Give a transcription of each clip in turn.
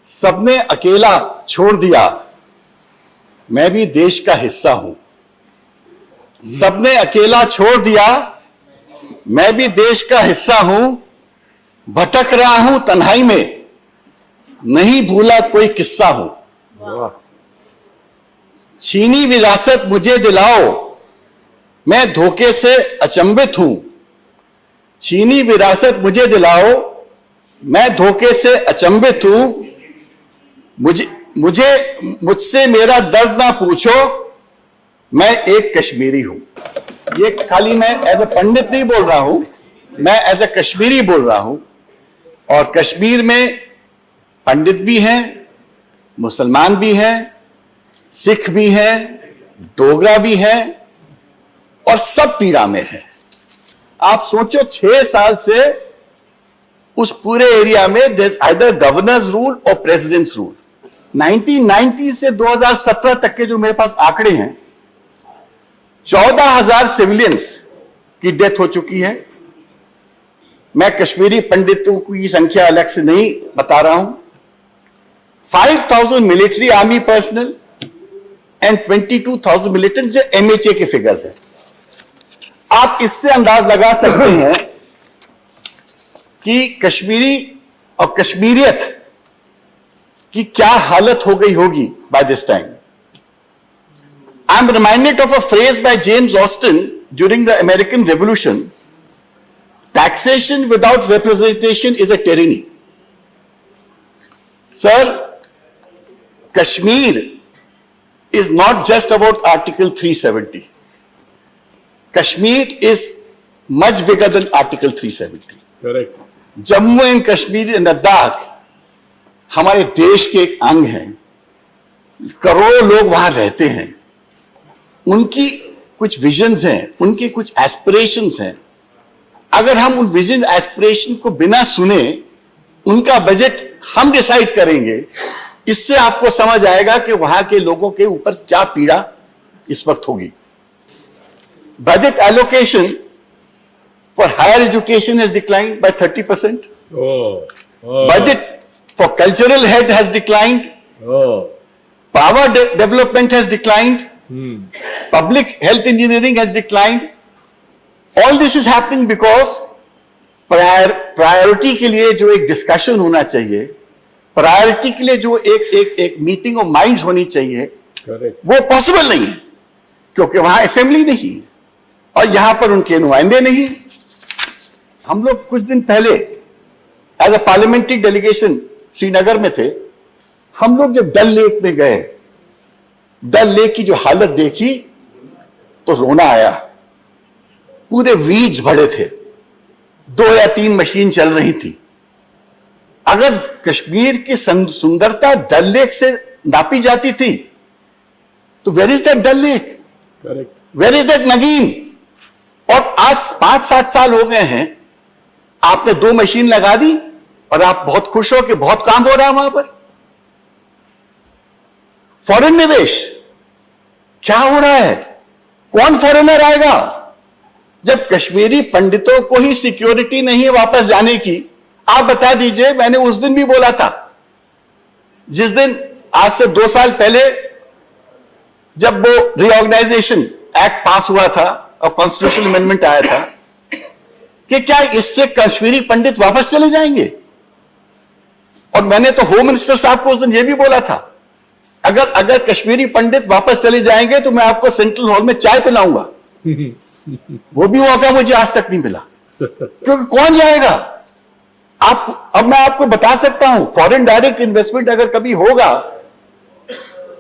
सबने अकेला छोड़ दिया, मैं भी देश का हिस्सा हूं। सबने अकेला छोड़ दिया, मैं भी देश का हिस्सा हूं। भटक रहा हूं तन्हाई में, नहीं भूला कोई किस्सा हूं। छीनी विरासत मुझे दिलाओ, मैं धोखे से अचंभित हूं। छीनी विरासत मुझे दिलाओ, मैं धोखे से अचंभित हूं। मुझसे मेरा दर्द ना पूछो, मैं एक कश्मीरी हूं। ये खाली मैं एज ए पंडित नहीं बोल रहा हूं, मैं एज ए कश्मीरी बोल रहा हूं। और कश्मीर में पंडित भी हैं, मुसलमान भी हैं, सिख भी हैं, डोगरा भी हैं, और सब पीड़ा में हैं। आप सोचो 6 साल से उस पूरे एरिया में आइदर गवर्नर्स रूल और प्रेसिडेंट्स रूल। 1990 से 2017 तक के जो मेरे पास आंकड़े हैं, 14,000 सिविलियंस की डेथ हो चुकी है। मैं कश्मीरी पंडितों की संख्या अलग से नहीं बता रहा हूं। 5,000 military army personnel and 22,000 militant, जो MHA के फिगर्स हैं। आप इससे अंदाज लगा सकते हैं कि कश्मीरी और कश्मीरियत की क्या हालत हो गई होगी by this time. I am reminded of a phrase by James Austin during the American Revolution, taxation without representation is a tyranny. Sir, Kashmir is not just about Article 370. Kashmir is much bigger than Article 370. Correct. Jammu and Kashmir and Ladakh हमारे देश के एक अंग हैं। करोड़ों लोग वहां रहते हैं, उनकी कुछ विजन्स हैं, उनके कुछ एस्पिरेशंस हैं। अगर हम उन विजन एस्पिरेशन को बिना सुने उनका बजट हम डिसाइड करेंगे, इससे आपको समझ आएगा कि वहां के लोगों के ऊपर क्या पीड़ा इस वक्त होगी। Budget allocation for higher education has declined by 30%. Budget for cultural head has declined. Power development has declined. Public health engineering has declined. All this is happening because priority के लिए जो एक डिस्कशन होना चाहिए, प्रायोरिटी के लिए जो एक मीटिंग ऑफ माइंड्स होनी चाहिए, वो पॉसिबल नहीं है, क्योंकि वहां असेंबली नहीं है और यहां पर उनके नुमाइंदे नहीं। हम लोग कुछ दिन पहले as a parliamentary delegation Srinagar में थे। हम लोग जब डल लेक में गए, डल लेक की जो हालत देखी तो रोना आया। पूरे वीड्स भरे थे, 2 या 3 मशीन चल रही थी। अगर कश्मीर की सुंदरता डल लेक से नापी जाती थी तो where is that Dal lake, where is that Nagin? और आज 5-7 साल हो गए हैं, आपने 2 मशीन लगा दी और आप बहुत खुश हो कि बहुत काम हो रहा है वहां पर। फॉरेन निवेश क्या हो रहा है? कौन फॉरेनर आएगा जब कश्मीरी पंडितों को ही सिक्योरिटी नहीं है वापस जाने की? आप बता दीजिए। मैंने उस दिन भी बोला था, जिस दिन आज से 2 साल पहले जब वो रीऑर्गेनाइजेशन एक्ट पास हुआ था और कॉन्स्टिट्यूशनल अमेंडमेंट आया था, कि क्या इससे कश्मीरी पंडित वापस चले जाएंगे? और मैंने तो होम मिनिस्टर साहब को उस दिन यह भी बोला था, अगर कश्मीरी पंडित वापस चले जाएंगे तो मैं आपको सेंट्रल हॉल में चाय पिलाऊंगा। वो भी मौका मुझे आज तक नहीं मिला, क्योंकि कौन जाएगा? अब मैं आपको बता सकता हूं, फॉरेन डायरेक्ट इन्वेस्टमेंट अगर कभी होगा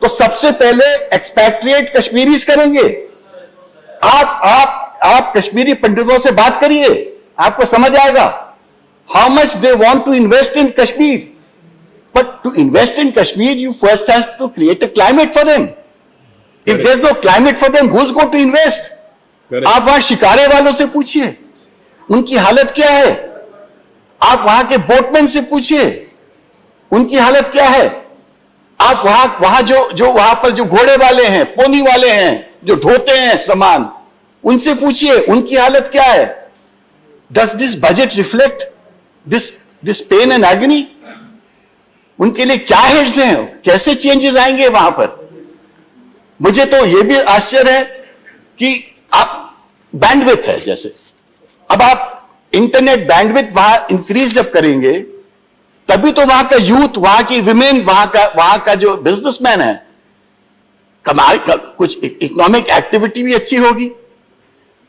तो सबसे पहले एक्सपैट्रिएट कश्मीरीज करेंगे। आप कश्मीरी पंडितों से बात करिए, आपको समझ आएगा how much they want to invest in Kashmir. But to invest in Kashmir you first have to create a climate for them. If there is no climate for them, who is going to invest? आप वहां शिकारे वालों से पूछिए उनकी हालत क्या है। आप वहां के बोटमैन से पूछिए उनकी हालत क्या है। आप वहां जो वहां पर जो घोड़े वाले हैं, पोनी वाले हैं, जो ढोते हैं सामान, उनसे पूछिए उनकी हालत क्या है। Does this budget reflect this pain and agony? उनके लिए क्या हेड्स हैं, कैसे चेंजेस आएंगे वहां पर। मुझे तो यह भी आश्चर्य है कि आप बैंडविड्थ है, जैसे अब आप इंटरनेट बैंडविड्थ वहां इंक्रीज जब करेंगे तभी तो वहां का यूथ, वहां की विमेन, वहां का जो बिजनेसमैन है, कमाई का कुछ इकोनॉमिक एक्टिविटी भी अच्छी होगी।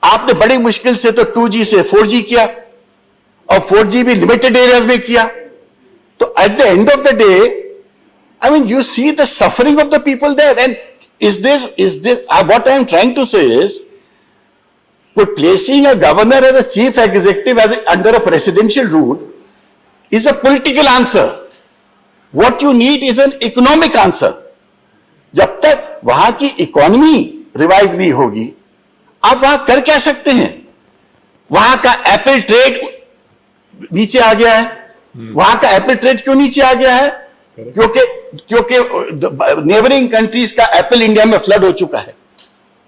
आपने बड़ी मुश्किल से तो 2G से 4G किया और 4G भी लिमिटेड एरियाज में किया। तो at the end of the day, I mean, you see the suffering of the people there. And is this what I am trying to say is, placing a governor as a chief executive under a presidential rule is a political answer. What you need is an economic answer. जब तक वहां की economy revive नहीं होगी, आप वहां कर क्या सकते हैं? वहां का एप्पल ट्रेड नीचे आ गया है। वहां का एप्पल ट्रेड क्यों नीचे आ गया है? क्योंकि नेबरिंग कंट्रीज का एप्पल इंडिया में फ्लड हो चुका है।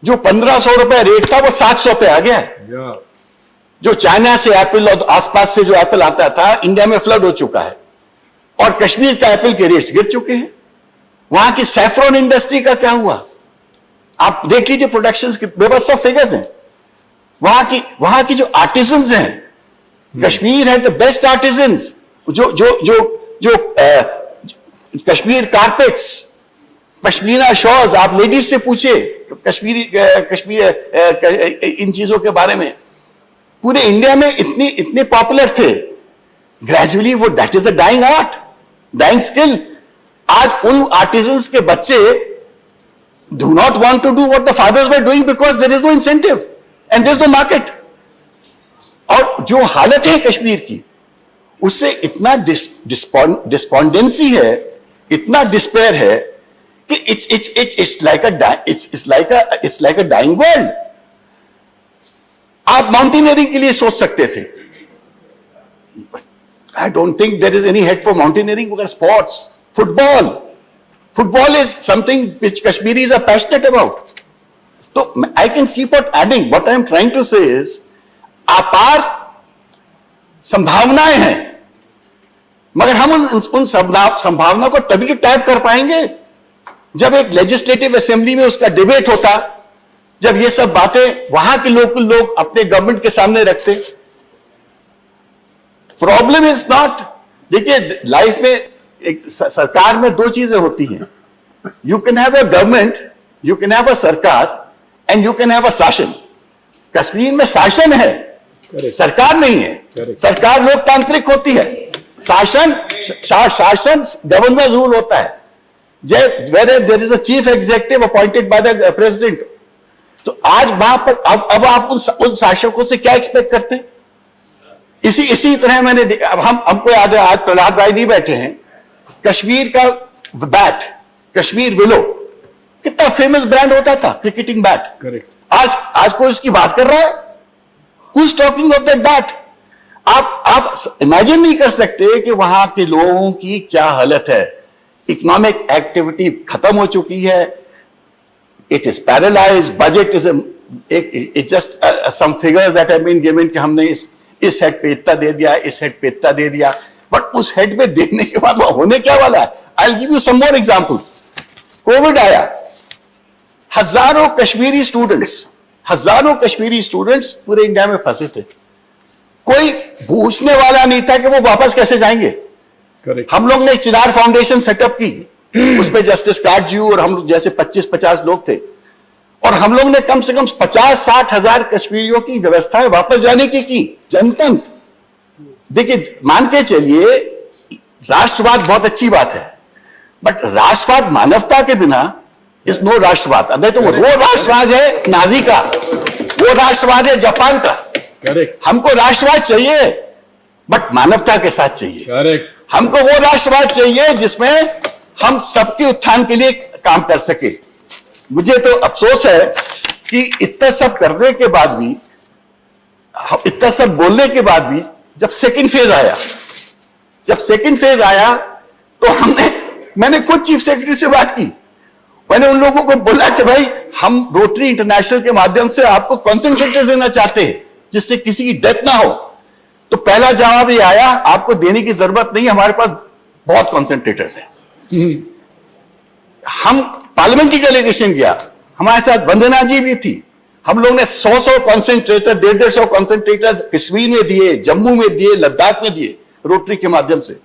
जो 1500 रुपए रेट था वो 700 पे आ गया है। जो चाइना से एप्पल और आसपास से जो एप्पल आता था, इंडिया में फ्लड हो चुका है। और कश्मीर का एप्पल के रेट्स गिर चुके हैं। वहां की सैफरॉन इंडस्ट्री का क्या हुआ? आप देख लीजिए, प्रोडक्शन के बेबस सब फिगर्स हैं। वहां की जो आर्टिजन्स हैं, कश्मीर है द बेस्ट आर्टिजन्स। जो कश्मीर कारपेट्स, पश्मीना शॉल्स, आप लेडीज से पूछे कश्मीर इन चीजों के बारे में, पूरे इंडिया में इतने पॉपुलर थे। ग्रेजुअली वो that is a dying art, dying skill. आज उन आर्टिजन्स के बच्चे do not want to do what the fathers were doing because there is no incentive and there is no market. और जो हालत है कश्मीर की, उससे इतना डिस्पोंडेंसी है, इतना डिस्पेयर है कि it's like a dying world. आप माउंटेनियरिंग के लिए सोच सकते थे। I don't think there is any head for mountaineering. मगर sports, football is something which Kashmiris are passionate about. तो I can keep on adding. What I am trying to say is, अपार संभावनाएं हैं, मगर हम उन संभावना को तभी तो टैप कर पाएंगे जब एक लेजिस्लेटिव असेंबली में उसका डिबेट होता, जब ये सब बातें वहां के लोग अपने गवर्नमेंट के सामने रखते। प्रॉब्लम इज नॉट, देखिए लाइफ में एक सरकार में दो चीजें होती हैं। You can have a government, you can have a sarkar and you can have a shasan. Kashmir में शासन है, सरकार नहीं है। सरकार लोकतांत्रिक होती है, शासन गवर्नर रूल होता है। There is a chief executive appointed by the president. तो आज वहां पर अब आप उन शासकों से क्या एक्सपेक्ट करते हैं? इसी तरह मैंने, अब हमको याद है, आज प्रहलाद भाई नहीं बैठे हैं, कश्मीर का बैट, कश्मीर विलो कितना फेमस ब्रांड होता था, क्रिकेटिंग बैट। आज कोई इसकी बात कर रहा है? Who is talking of that bat? आप इमेजिन नहीं कर सकते कि वहां के लोगों की क्या हालत है। इकोनॉमिक एक्टिविटी खत्म हो चुकी है, it is paralyse. Budget is just some figures that have been given कि हमने इस हेड पे इतना दे दिया, इस हेड पे इतना दे दिया, बट उस हेड पे देने के बाद होने क्या वाला है? I will give you some more example. Covid आया, हजारों कश्मीरी स्टूडेंट्स पूरे इंडिया में फंसे थे। कोई पूछने वाला नहीं था कि वो वापस कैसे जाएंगे। हम लोग ने चिनार फाउंडेशन सेटअप की, उसमें जस्टिस काटजू और हम लोग जैसे 25-50 लोग थे, और हम लोग ने कम से कम 50-60 हजार कश्मीरियों की व्यवस्थाएं वापस जाने की जनतंत्र। देखिए, मान के चलिए राष्ट्रवाद बहुत अच्छी बात है, बट राष्ट्रवाद मानवता के बिना इज नो राष्ट्रवाद। नहीं तो वो राष्ट्रवाद है नाजी का, वो राष्ट्रवाद है जापान का। हमको राष्ट्रवाद चाहिए बट मानवता के साथ चाहिए। हमको वो राष्ट्रवाद चाहिए जिसमें हम सबके उत्थान के लिए काम कर सके। मुझे तो अफसोस है कि इतना सब करने के बाद भी, इतना सब बोलने के बाद भी, जब सेकंड फेज आया तो मैंने खुद चीफ सेक्रेटरी से बात की। मैंने उन लोगों को बोला कि भाई, हम रोटरी इंटरनेशनल के माध्यम से आपको कॉन्सेंट्रेटर्स देना चाहते हैं जिससे किसी की डेथ ना हो। तो पहला जवाब ये आया, आपको देने की जरूरत नहीं, हमारे पास बहुत कॉन्सेंट्रेटर्स हैं। हम पार्लियामेंट्री डेलीगेशन गया, हमारे साथ वंदना जी भी थी। हम लोग ने 100 कॉन्सेंट्रेटर, 150 कॉन्सेंट्रेटर कश्मीर में दिए, जम्मू में दिए, लद्दाख में दिए, रोटरी के माध्यम से।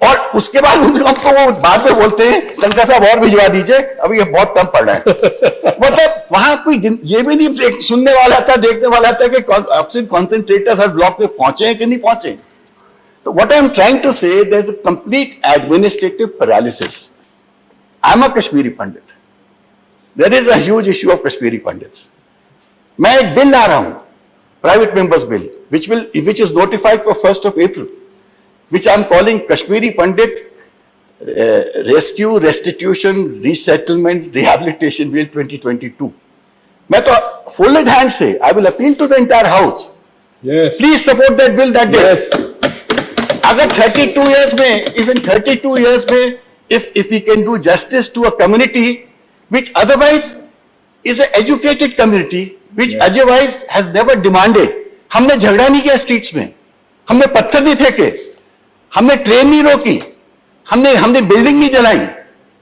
और उसके बाद हमको वो बाद में बोलते हैं तनखा साहब और भिजवा दीजिए, अभी ये बहुत कम पड़ रहा है। मतलब वहां कोई ये भी नहीं सुनने वाला था, देखने वाला था कि ऑक्सीजन कॉन्सेंट्रेटर हर ब्लॉक में पहुंचे हैं कि नहीं पहुंचे। तो what I am trying to say, there is a complete administrative paralysis. I am a Kashmiri Pandit, there is a huge issue of Kashmiri Pandits. मैं एक बिल ला रहा हूं, private members bill, which is notified for 1st of April, which I am calling Kashmiri Pandit Rescue, Restitution, Resettlement, Rehabilitation Bill 2022. मैं तो folded hand से, I will appeal to the entire house. Yes. Please support that bill that day. Yes. अगर 32 years में, even 32 years में, if we can do justice to a community which otherwise is an educated community, which otherwise has never demanded. हमने झगड़ा नहीं किया streets में, हमने पत्थर नहीं फेंके, हमने ट्रेन नहीं रोकी, हमने बिल्डिंग नहीं जलाई,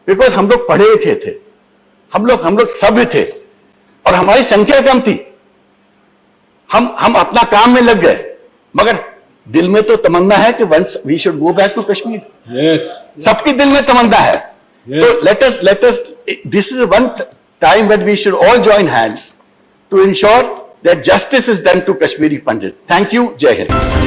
बिकॉज हम लोग पढ़े लिखे थे, हम लोग सभ्य थे और हमारी संख्या कम थी। हम अपना काम में लग गए, मगर दिल में तो तमन्ना है कि once we should go back to Kashmir. Yes. सबके दिल में तमन्ना है। Yes. तो let us this is one time when we should all join hands to ensure that justice is done to Kashmiri Pandit. Thank you. Jai Hind.